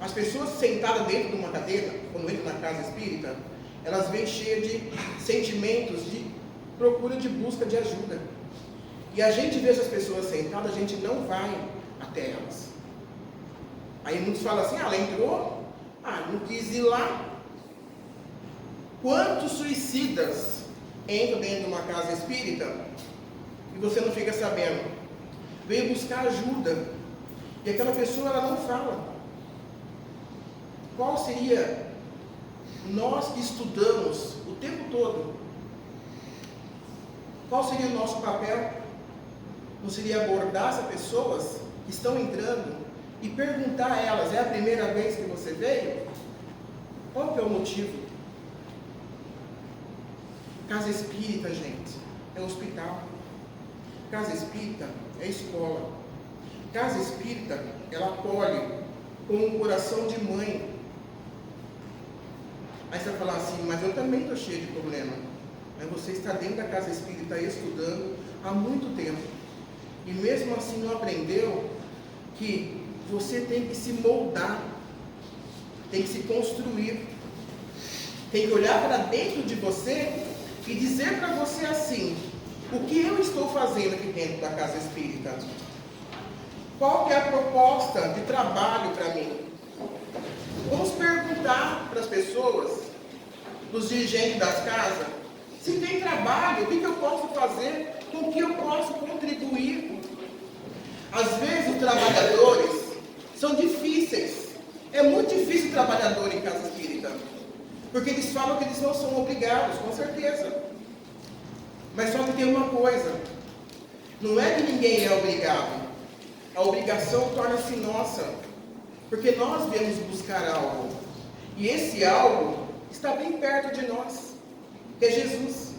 As pessoas sentadas dentro de uma cadeira, quando entram na casa espírita, elas vêm cheias de sentimentos de procura de busca de ajuda. E a gente vê essas pessoas sentadas, a gente não vai até elas. Aí muitos falam assim, ela entrou, não quis ir lá. Quantos suicidas entram dentro de uma casa espírita e você não fica sabendo? Veio buscar ajuda e aquela pessoa ela não fala. Qual seria, nós que estudamos o tempo todo, qual seria o nosso papel? Não seria abordar essas pessoas que estão entrando e perguntar a elas, é a primeira vez que você veio? Qual que é o motivo? Casa espírita, gente, é hospital. Casa espírita é escola. Casa espírita, ela acolhe com um coração de mãe. Aí você vai falar assim, mas eu também estou cheio de problema. Mas você está dentro da casa espírita estudando há muito tempo. E mesmo assim não aprendeu que você tem que se moldar, tem que se construir, tem que olhar para dentro de você e dizer para você assim, o que eu estou fazendo aqui dentro da casa espírita? Qual que é a proposta de trabalho para mim? Vamos perguntar para as pessoas, dos dirigentes das casas, se tem trabalho, o que eu posso fazer, com o que eu posso contribuir. Às vezes os trabalhadores são difíceis. É muito difícil o trabalhador em casa espírita. Porque eles falam que eles não são obrigados, com certeza. Mas só que tem uma coisa. Não é que ninguém é obrigado. A obrigação torna-se nossa. Porque nós viemos buscar algo. E esse algo está bem perto de nós. Que é Jesus.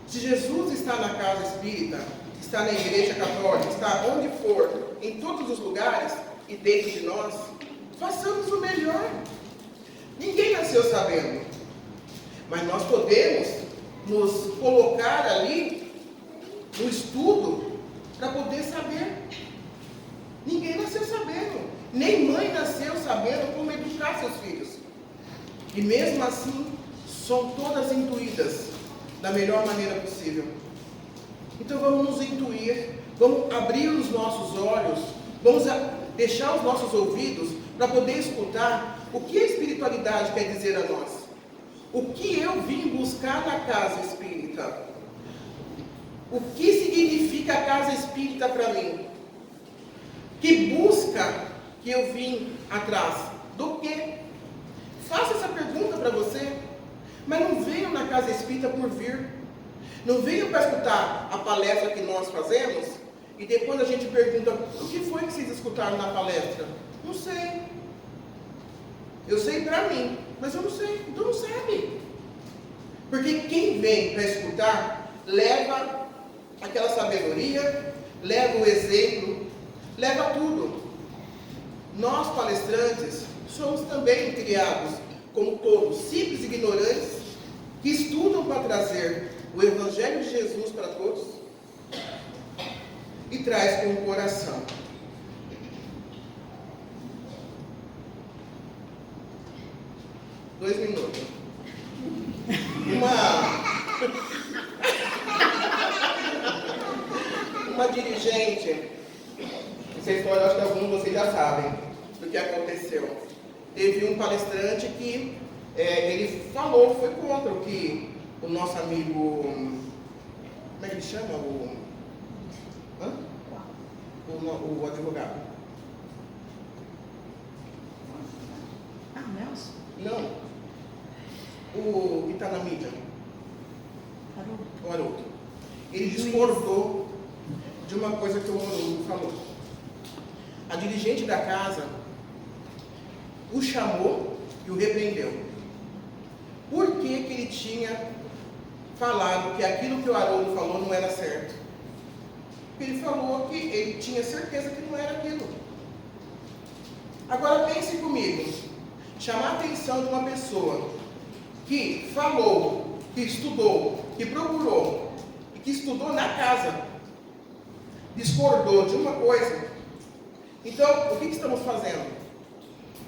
Se Jesus está na casa espírita, está na igreja católica, está onde for, em todos os lugares e dentro de nós, façamos o melhor. Ninguém nasceu sabendo, mas nós podemos nos colocar ali no estudo para poder saber. Ninguém nasceu sabendo, nem mãe nasceu sabendo como educar seus filhos. E mesmo assim, são todas intuídas da melhor maneira possível. Então vamos nos intuir, vamos abrir os nossos olhos, vamos deixar os nossos ouvidos para poder escutar o que a espiritualidade quer dizer a nós. O que eu vim buscar na casa espírita? O que significa a casa espírita para mim? Que busca que eu vim atrás? Do quê? Faça essa pergunta para você. Mas não venham na casa espírita por vir. Não venham para escutar a palestra que nós fazemos e depois a gente pergunta, o que foi que vocês escutaram na palestra? Não sei. Eu sei para mim, mas eu não sei. Então não sabe. Porque quem vem para escutar, leva aquela sabedoria, leva o exemplo, leva tudo. Nós palestrantes somos também criados como todos, simples e ignorantes, que estudam para trazer o Evangelho de Jesus para todos e traz com o coração. Dois minutos. Uma dirigente, essa história acho que alguns de vocês já sabem do que aconteceu. Teve um palestrante que ele falou, foi contra o que o nosso amigo, como é que ele chama? O advogado. Nelson? Não. O que está na mídia. O Haroldo. Ele discordou de uma coisa que o Haroldo falou. A dirigente da casa o chamou e o repreendeu. Por que que ele tinha falado que aquilo que o Haroldo falou não era certo? Porque ele falou que ele tinha certeza que não era aquilo. Agora pense comigo. Chamar a atenção de uma pessoa que falou, que estudou, que procurou e que estudou na casa, discordou de uma coisa, então o que estamos fazendo?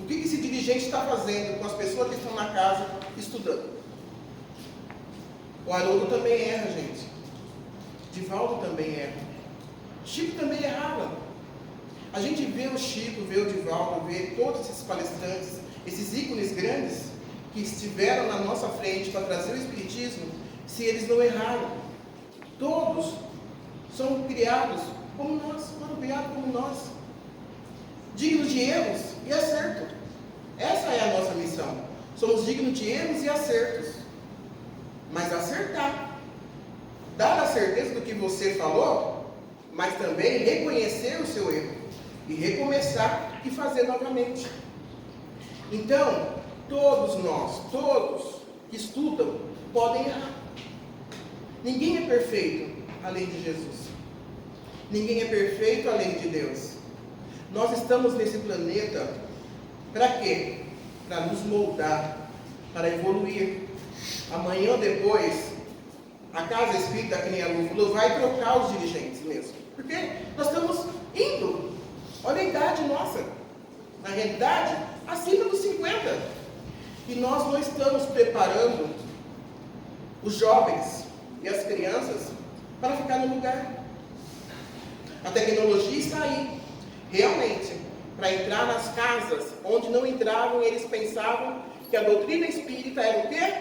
O que esse dirigente está fazendo com as pessoas que estão na casa estudando? O Haroldo também erra, gente. Divaldo também erra. Chico também errava. A gente vê o Chico, vê o Divaldo, vê todos esses palestrantes, esses ícones grandes que estiveram na nossa frente para trazer o Espiritismo, se eles não erraram. Todos são criados como nós, foram criados como nós, dignos de erros e acertos. Essa é a nossa missão. Somos dignos de erros e acertos, mas acertar, dar a certeza do que você falou, mas também reconhecer o seu erro e recomeçar e fazer novamente. Então, todos nós, todos que estudam, podem errar. Ninguém é perfeito além de Jesus. Ninguém é perfeito além de Deus. Nós estamos nesse planeta para quê? Para nos moldar, para evoluir. Amanhã ou depois, a casa espírita, que nem a Lu falou, vai trocar os dirigentes mesmo. Porque nós estamos indo. Olha a idade nossa. Na realidade, acima dos 50. E nós não estamos preparando os jovens e as crianças para ficar no lugar. A tecnologia está aí, realmente, para entrar nas casas onde não entravam e eles pensavam que a doutrina espírita era o quê?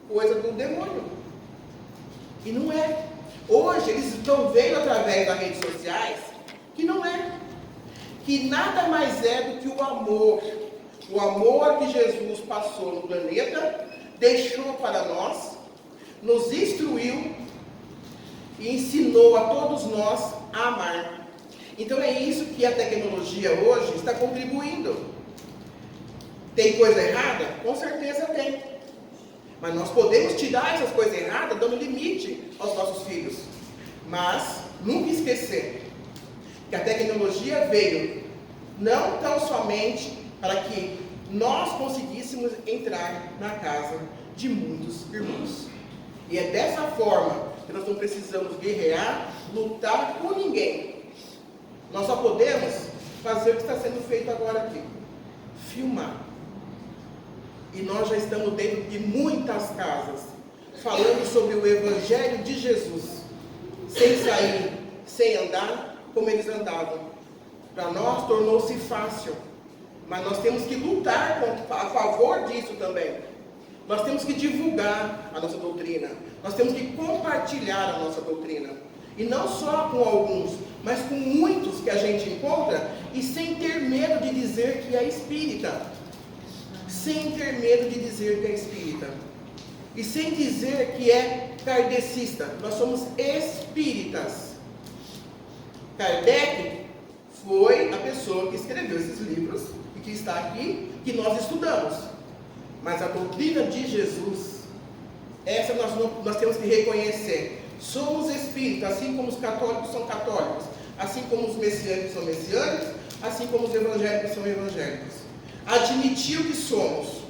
Coisa do demônio. E não é. Hoje eles estão vendo através das redes sociais que não é. Que nada mais é do que o amor que Jesus passou no planeta, deixou para nós, nos instruiu e ensinou a todos nós a amar. Então é isso que a tecnologia hoje está contribuindo. Tem coisa errada? Com certeza tem. Mas nós podemos tirar essas coisas erradas dando limite aos nossos filhos. Mas nunca esquecer que a tecnologia veio não tão somente para que nós conseguíssemos entrar na casa de muitos irmãos. E é dessa forma que nós não precisamos guerrear, lutar com ninguém. Nós só podemos fazer o que está sendo feito agora aqui. Filmar. E nós já estamos dentro de muitas casas, falando sobre o Evangelho de Jesus. Sem sair, sem andar, como eles andavam. Para nós tornou-se fácil. Mas nós temos que lutar a favor disso também. Nós temos que divulgar a nossa doutrina. Nós temos que compartilhar a nossa doutrina. E não só com alguns, mas com muitos que a gente encontra e sem ter medo de dizer que é espírita. Sem ter medo de dizer que é espírita. E sem dizer que é kardecista. Nós somos espíritas. Kardec foi a pessoa que escreveu esses livros e que está aqui, que nós estudamos. Mas a doutrina de Jesus, essa nós temos que reconhecer. Somos espíritas, assim como os católicos são católicos, assim como os messiânicos são messiânicos, assim como os evangélicos são evangélicos. Admitir o que somos,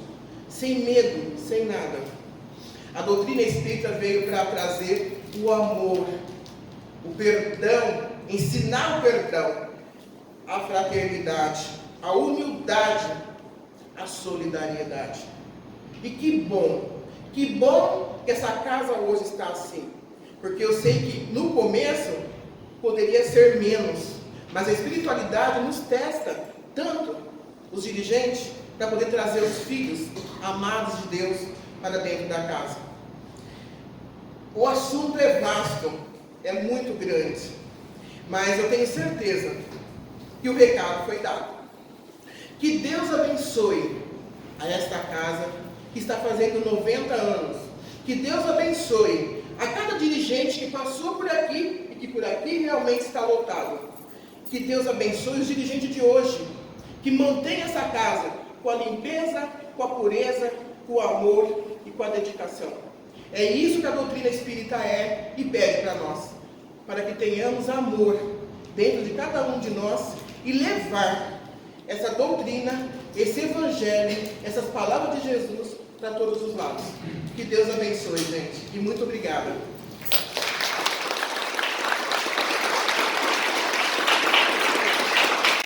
sem medo, sem nada. A doutrina espírita veio para trazer o amor, o perdão, ensinar o perdão, a fraternidade, a humildade, a solidariedade. E que bom que essa casa hoje está assim. Porque eu sei que no começo poderia ser menos, mas a espiritualidade nos testa tanto os dirigentes para poder trazer os filhos amados de Deus para dentro da casa. O assunto é vasto, é muito grande, mas eu tenho certeza que o recado foi dado. Que Deus abençoe a esta casa que está fazendo 90 anos. Que Deus abençoe a cada dirigente que passou por aqui e que por aqui realmente está lotado. Que Deus abençoe os dirigentes de hoje, que mantém essa casa com a limpeza, com a pureza, com o amor e com a dedicação. É isso que a doutrina espírita é e pede para nós, para que tenhamos amor dentro de cada um de nós e levar essa doutrina, esse evangelho, essas palavras de Jesus para todos os lados. Que Deus abençoe, gente, e muito obrigada.